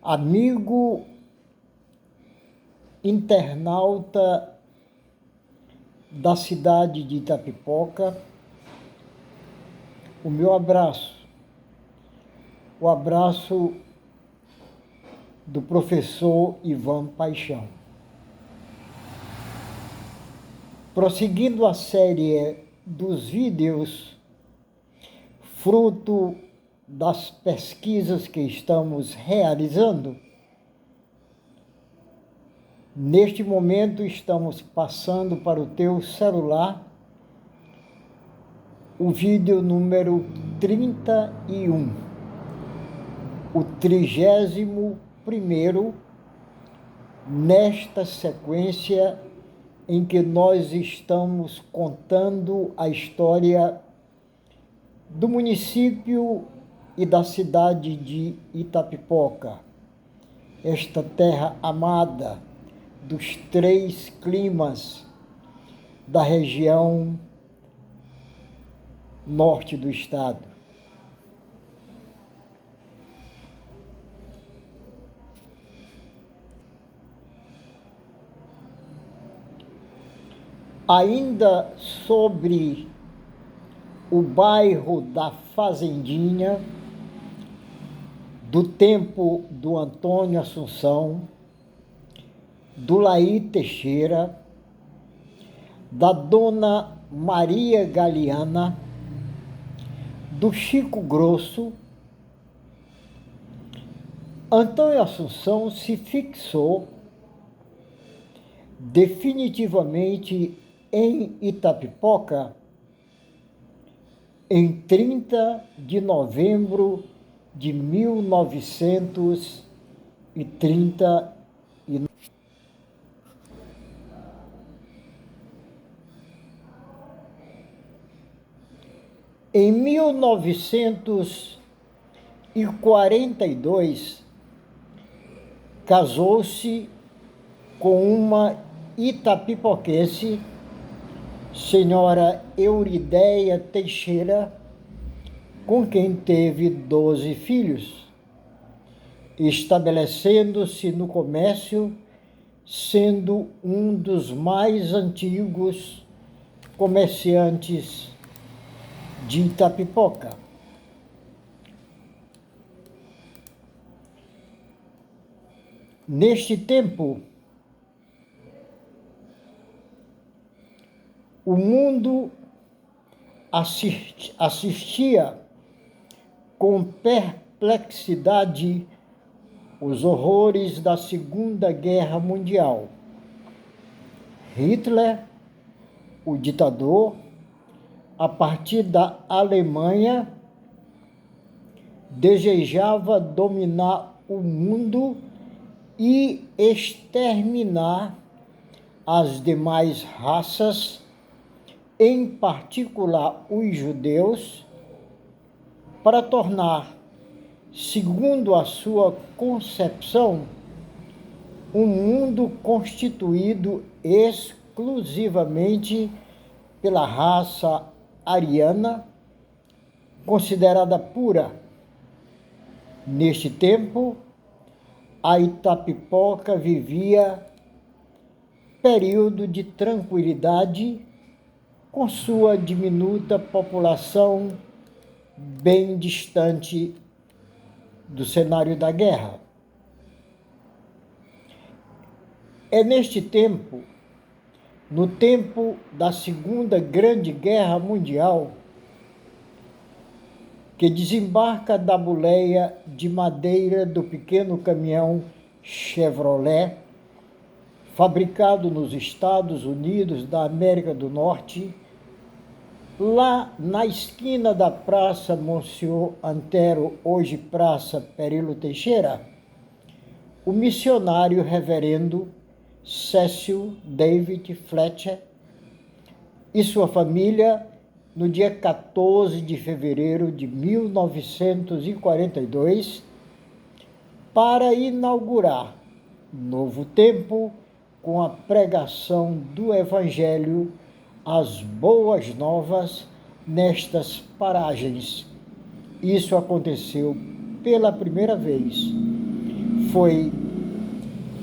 Amigo internauta da cidade de Itapipoca, o meu abraço, o abraço do professor Ivan Paixão. Prosseguindo a série dos vídeos, fruto das pesquisas que estamos realizando, neste momento estamos passando para o teu celular o vídeo número 31, o 31º, nesta sequência em que nós estamos contando a história do município e da cidade de Itapipoca, esta terra amada dos 3 climas da região norte do estado. Ainda sobre o bairro da Fazendinha, do tempo do Antônio Assunção, do Laí Teixeira, da Dona Maria Galiana, do Chico Grosso, Antônio Assunção se fixou definitivamente em Itapipoca em 30 de novembro de 1939. Em 1942, casou-se com uma itapipoquense, senhora Eurideia Teixeira, com quem teve 12 filhos, estabelecendo-se no comércio, sendo um dos mais antigos comerciantes de Itapipoca. Neste tempo, o mundo assistia com perplexidade os horrores da Segunda Guerra Mundial. Hitler, o ditador, a partir da Alemanha, desejava dominar o mundo e exterminar as demais raças, em particular os judeus, para tornar, segundo a sua concepção, um mundo constituído exclusivamente pela raça ariana, considerada pura. Neste tempo, a Itapipoca vivia período de tranquilidade, com sua diminuta população bem distante do cenário da guerra. É neste tempo, no tempo da Segunda Grande Guerra Mundial, que desembarca da boleia de madeira do pequeno caminhão Chevrolet, fabricado nos Estados Unidos da América do Norte, lá na esquina da Praça Monsenhor Antero, hoje Praça Perilo Teixeira, o missionário reverendo Cecil David Fletcher e sua família, no dia 14 de fevereiro de 1942, para inaugurar novo tempo com a pregação do Evangelho, as boas novas nestas paragens. Isso aconteceu pela primeira vez. Foi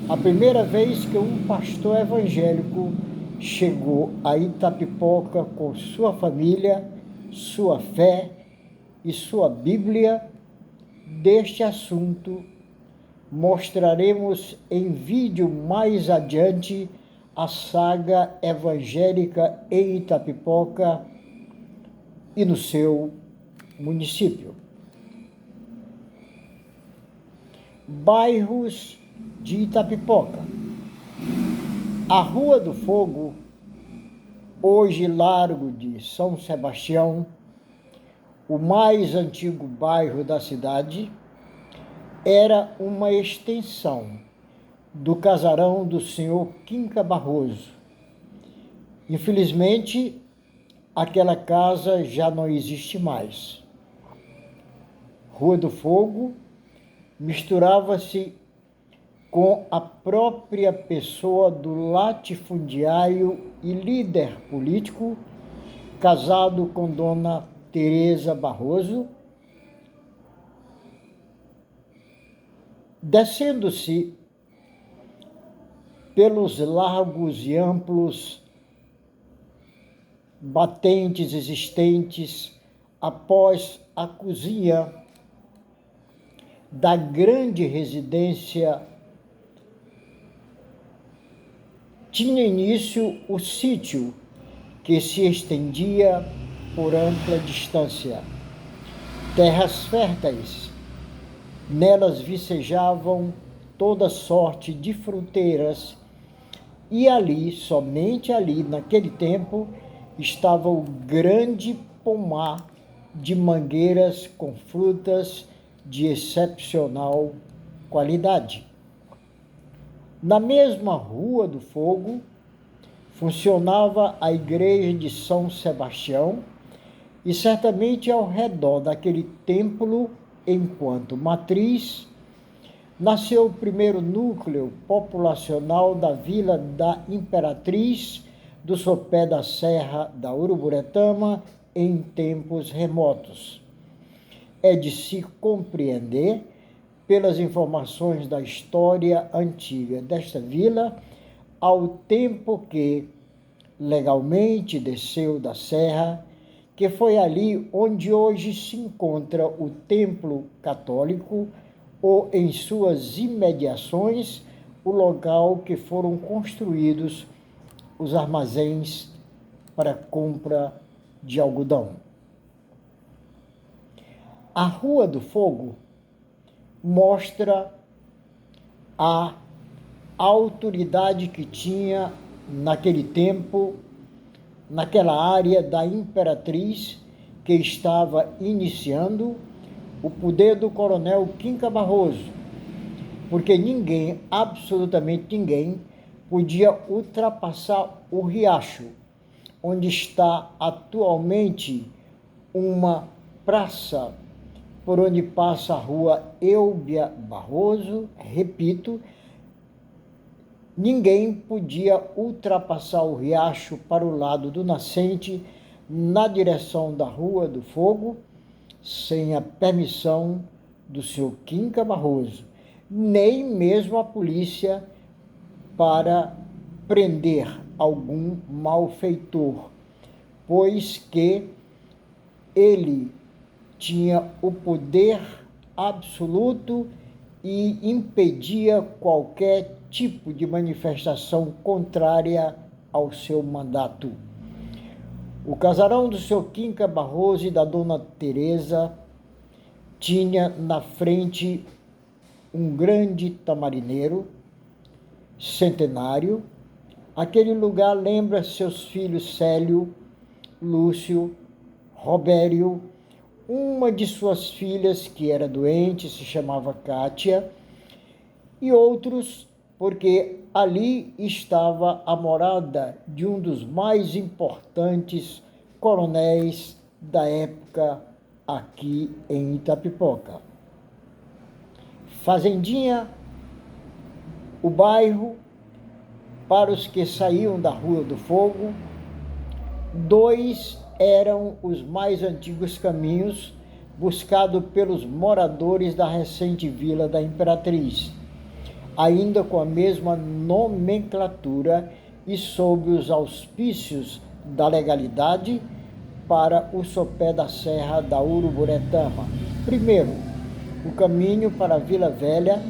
a primeira vez que um pastor evangélico chegou a Itapipoca com sua família, sua fé e sua Bíblia. Deste assunto mostraremos em vídeo mais adiante a saga evangélica em Itapipoca e no seu município. Bairros de Itapipoca. A Rua do Fogo, hoje Largo de São Sebastião, o mais antigo bairro da cidade, era uma extensão do casarão do senhor Quinca Barroso. Infelizmente, aquela casa já não existe mais. Rua do Fogo misturava-se com a própria pessoa do latifundiário e líder político, casado com Dona Teresa Barroso. Descendo-se pelos largos e amplos batentes existentes após a cozinha da grande residência, tinha início o sítio, que se estendia por ampla distância. Terras férteis, nelas vicejavam toda sorte de fronteiras, e ali, somente ali, naquele tempo, estava o grande pomar de mangueiras com frutas de excepcional qualidade. Na mesma Rua do Fogo, funcionava a igreja de São Sebastião, e certamente ao redor daquele templo, enquanto matriz, nasceu o primeiro núcleo populacional da Vila da Imperatriz, do sopé da Serra da Uruburetama, em tempos remotos. É de se compreender, pelas informações da história antiga desta vila, ao tempo que legalmente desceu da serra, que foi ali onde hoje se encontra o templo católico, ou em suas imediações, o local que foram construídos os armazéns para compra de algodão. A Rua do Fogo mostra a autoridade que tinha naquele tempo, naquela área da Imperatriz, que estava iniciando o poder do coronel Quinca Barroso, porque ninguém, absolutamente ninguém, podia ultrapassar o riacho, onde está atualmente uma praça por onde passa a rua Eubia Barroso. Repito, ninguém podia ultrapassar o riacho para o lado do nascente, na direção da Rua do Fogo, sem a permissão do senhor Quinca Barroso, nem mesmo a polícia para prender algum malfeitor, pois que ele tinha o poder absoluto e impedia qualquer tipo de manifestação contrária ao seu mandato. O casarão do seu Quinca Barroso e da Dona Teresa tinha na frente um grande tamarineiro centenário. Aquele lugar lembra seus filhos Célio, Lúcio, Robério, uma de suas filhas que era doente, se chamava Cátia, e outros, porque ali estava a morada de um dos mais importantes coronéis da época aqui em Itapipoca. Fazendinha, o bairro, para os que saíam da Rua do Fogo, 2 eram os mais antigos caminhos buscados pelos moradores da recente Vila da Imperatriz. ainda com a mesma nomenclatura e sob os auspícios da legalidade, para o sopé da Serra da Uruburetama. Primeiro, o caminho para a Vila Velha,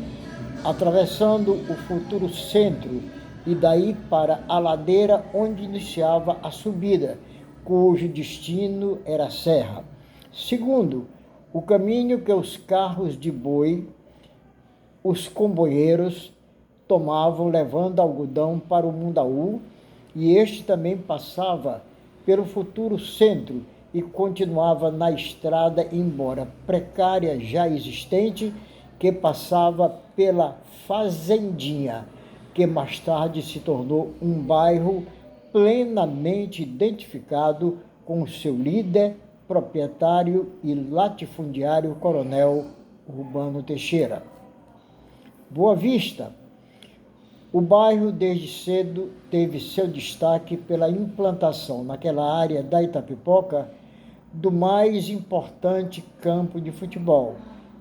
atravessando o futuro centro e daí para a ladeira onde iniciava a subida, cujo destino era a serra. Segundo, o caminho que os carros de boi, os comboieiros, tomavam levando algodão para o Mundaú, e este também passava pelo futuro centro e continuava na estrada, embora precária já existente, que passava pela Fazendinha, que mais tarde se tornou um bairro plenamente identificado com o seu líder, proprietário e latifundiário Coronel Urbano Teixeira. Boa Vista. O bairro desde cedo teve seu destaque pela implantação naquela área da Itapipoca do mais importante campo de futebol.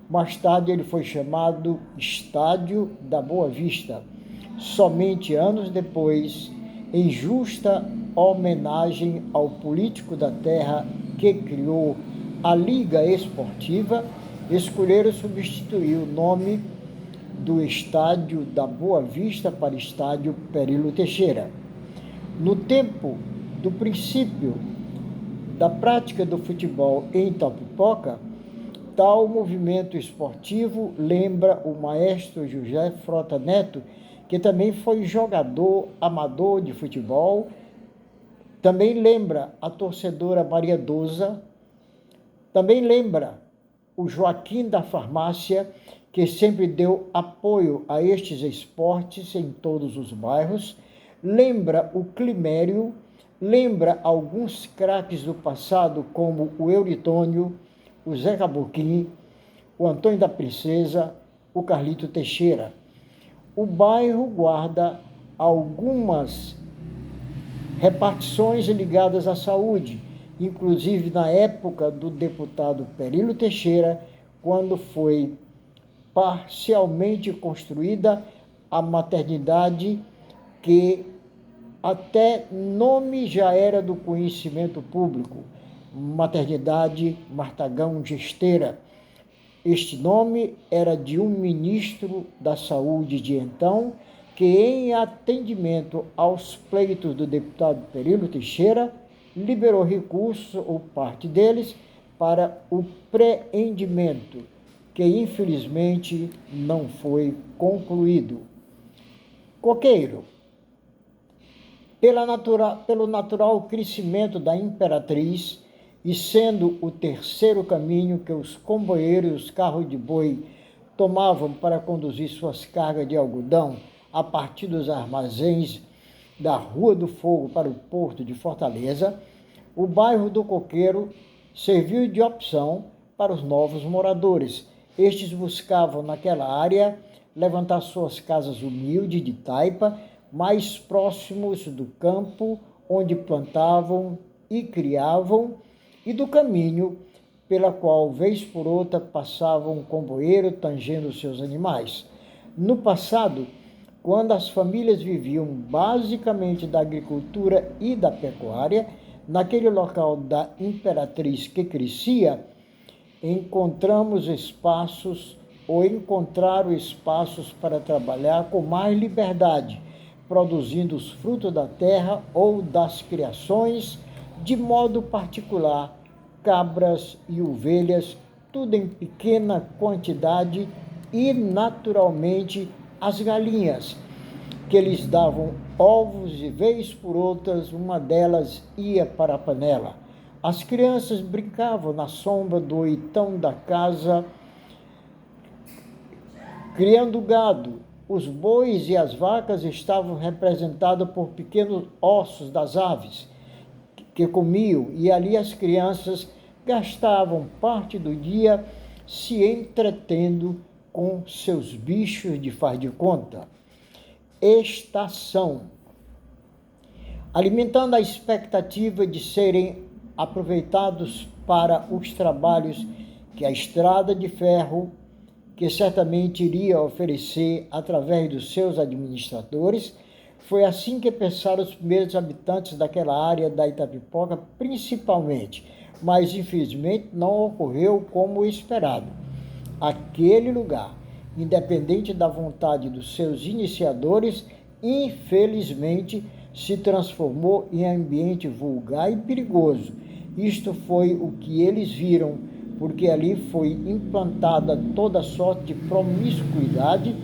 Mais tarde ele foi chamado Estádio da Boa Vista. Somente anos depois, em justa homenagem ao político da terra que criou a Liga Esportiva, escolheram substituir o nome do Estádio da Boa Vista para Estádio Perilo Teixeira. No tempo do princípio da prática do futebol em Itapipoca, tal movimento esportivo lembra o maestro José Frota Neto, que também foi jogador amador de futebol. Também lembra a torcedora Maria Doza. Também lembra o Joaquim da Farmácia, que sempre deu apoio a estes esportes em todos os bairros. Lembra o Climério. Lembra alguns craques do passado, como o Euritônio, o Zé Caboquim, o Antônio da Princesa, o Carlito Teixeira. O bairro guarda algumas repartições ligadas à saúde, inclusive na época do deputado Perilo Teixeira, quando foi parcialmente construída a maternidade, que até nome já era do conhecimento público, Maternidade Martagão Gesteira. Este nome era de um ministro da Saúde de então, que em atendimento aos pleitos do deputado Perilo Teixeira, liberou recursos, ou parte deles, para o preendimento, que infelizmente não foi concluído. Coqueiro. Pelo natural crescimento da Imperatriz, e sendo o terceiro caminho que os comboieiros e os carros de boi tomavam para conduzir suas cargas de algodão a partir dos armazéns da Rua do Fogo para o porto de Fortaleza, o bairro do Coqueiro serviu de opção para os novos moradores. Estes buscavam naquela área levantar suas casas humildes de taipa, mais próximos do campo onde plantavam e criavam, e do caminho pela qual, vez por outra, passava um comboeiro tangendo seus animais. No passado, quando as famílias viviam basicamente da agricultura e da pecuária, naquele local da Imperatriz que crescia, encontraram espaços para trabalhar com mais liberdade, produzindo os frutos da terra ou das criações, de modo particular, cabras e ovelhas, tudo em pequena quantidade, e, naturalmente, as galinhas, que lhes davam ovos e, vez por outras, uma delas ia para a panela. As crianças brincavam na sombra do oitão da casa, criando gado. Os bois e as vacas estavam representados por pequenos ossos das aves que comiam, e ali as crianças gastavam parte do dia se entretendo com seus bichos de faz de conta. Estação. Alimentando a expectativa de serem aproveitados para os trabalhos que a estrada de ferro que certamente iria oferecer através dos seus administradores. Foi assim que pensaram os primeiros habitantes daquela área da Itapipoca, principalmente, mas infelizmente não ocorreu como esperado. Aquele lugar, independente da vontade dos seus iniciadores, infelizmente se transformou em ambiente vulgar e perigoso. Isto foi o que eles viram, porque ali foi implantada toda sorte de promiscuidade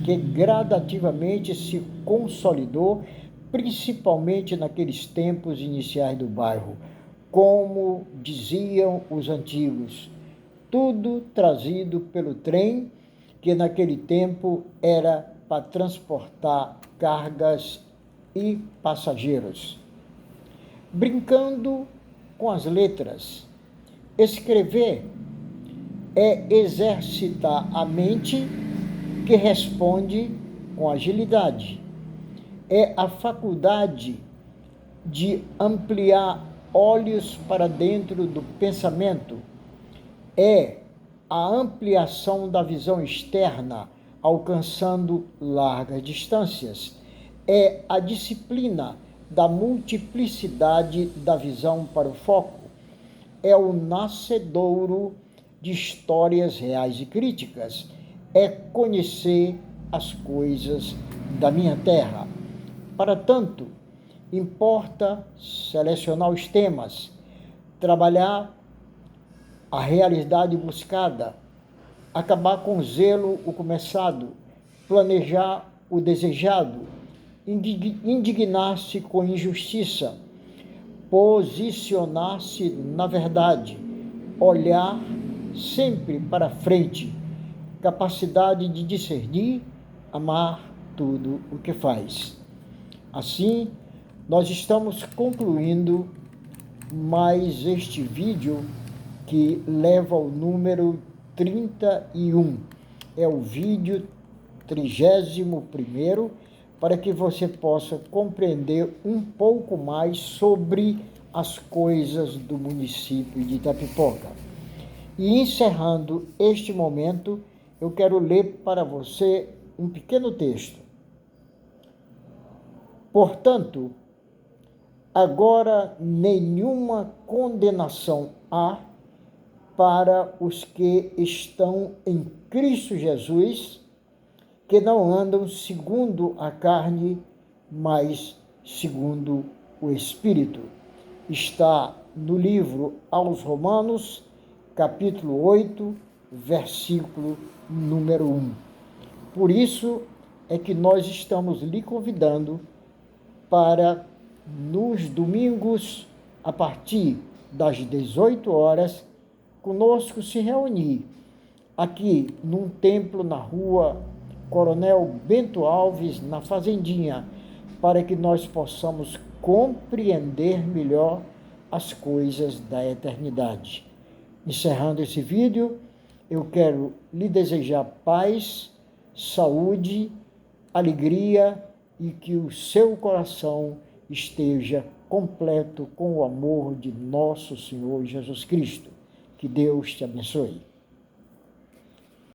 que gradativamente se consolidou, principalmente naqueles tempos iniciais do bairro. Como diziam os antigos, tudo trazido pelo trem, que naquele tempo era para transportar cargas e passageiros. Brincando com as letras, escrever é exercitar a mente que responde com agilidade. É a faculdade de ampliar olhos para dentro do pensamento. É a ampliação da visão externa, alcançando largas distâncias. É a disciplina da multiplicidade da visão para o foco. É o nascedouro de histórias reais e críticas. É conhecer as coisas da minha terra. Para tanto, importa selecionar os temas, trabalhar a realidade buscada, acabar com o zelo o começado, planejar o desejado, indignar-se com injustiça, posicionar-se na verdade, olhar sempre para frente, capacidade de discernir, amar tudo o que faz. Assim, nós estamos concluindo mais este vídeo que leva ao número 31. É o vídeo 31º, para que você possa compreender um pouco mais sobre as coisas do município de Itapipoca. E encerrando este momento, eu quero ler para você um pequeno texto. Portanto, agora nenhuma condenação há para os que estão em Cristo Jesus, que não andam segundo a carne, mas segundo o Espírito. Está no livro aos Romanos, capítulo 8, versículo número 1. Por isso é que nós estamos lhe convidando para, nos domingos, a partir das 18 horas, conosco se reunir aqui num templo na rua Coronel Bento Alves, na Fazendinha, para que nós possamos compreender melhor as coisas da eternidade. Encerrando esse vídeo, eu quero lhe desejar paz, saúde, alegria e que o seu coração esteja completo com o amor de nosso Senhor Jesus Cristo. Que Deus te abençoe.